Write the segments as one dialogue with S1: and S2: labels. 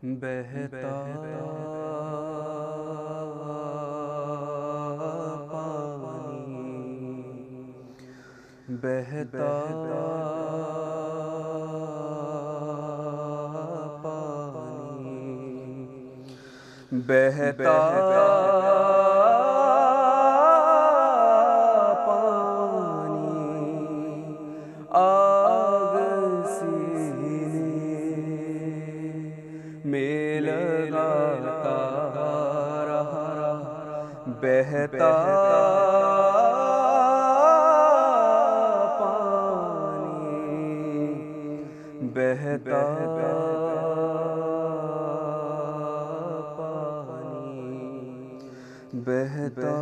S1: بہتا پانی، بہتا پانی، بہتا آگ سینے میں لگاتا رہا، بہتا پانی، بہتا پانی، بہتا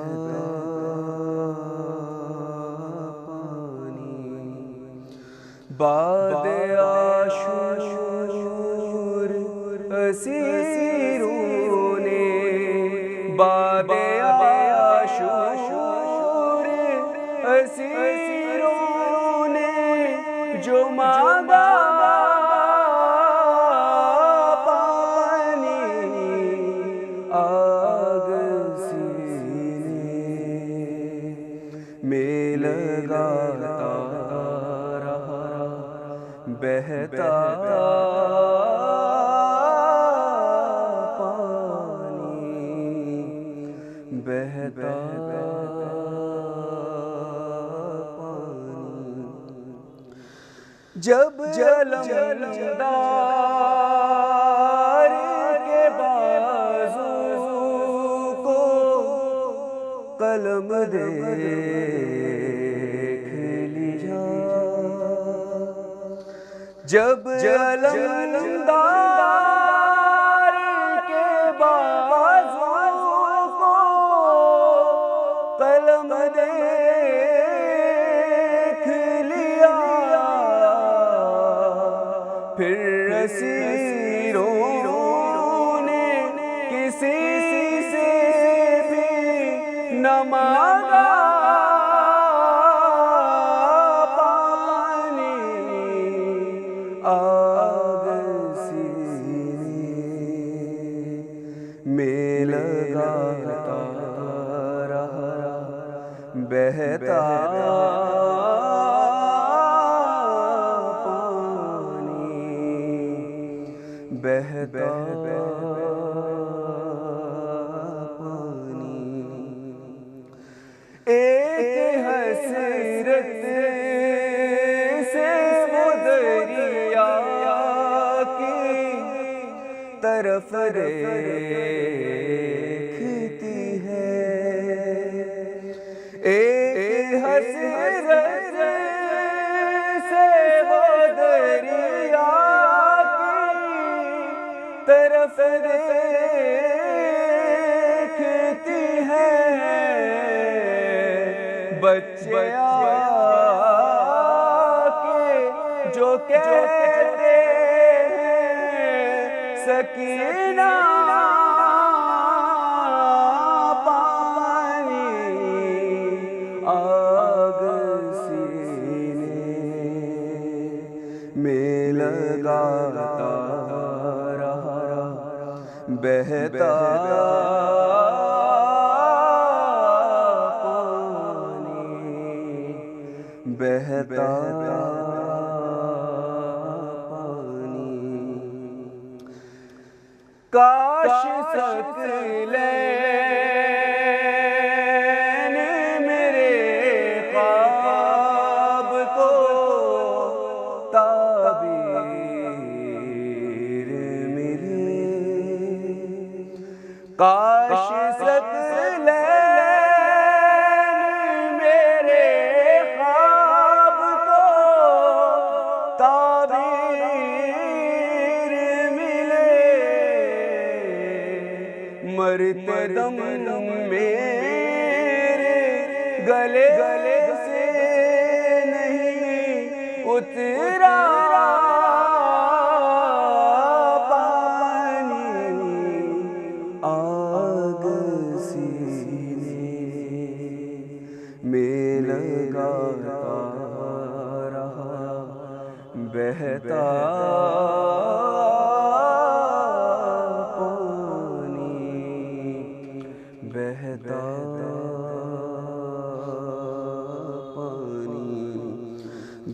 S1: باد عاشور اسیروں نے، باد عاشور اسیروں نے جو مانگا پانی، آگ سینے میں لگاتا بہتا پانی، بہتا پانی، جب علمدار کے بازو کو قلم دیکھ لیا، جب علمدار کے بازو کو قلم دیکھ لیا، پھر اسیروں نے کسی سے بھی نہ مانگا آگ سینے میں لگاتا رہا، بہتا پانی، بہتا پانی، ایک حسرت طرف دیکھتی ہے، ایک حسرت سے وہ دریا کی طرف دیکھتی ہے، بچے آ کے جو کہتے سکینہ پانی، آگ سینے میں لگاتا رہا، بہتا پانی، بہتا کاش ثقلین میرے خواب کو تعبیر ملی، کاش ثقلین میرے خواب کو تعبیر مرتے دم میرے گلے سے نہیں اترا پانی، آگ سینے میں لگاتا رہا، بہتا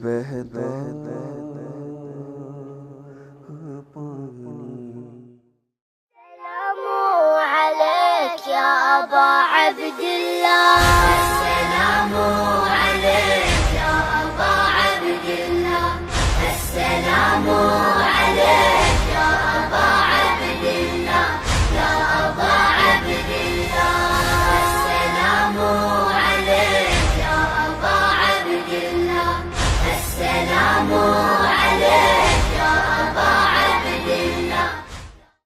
S1: بہتا پانی.
S2: سلام عليك يا أبا عبد الله.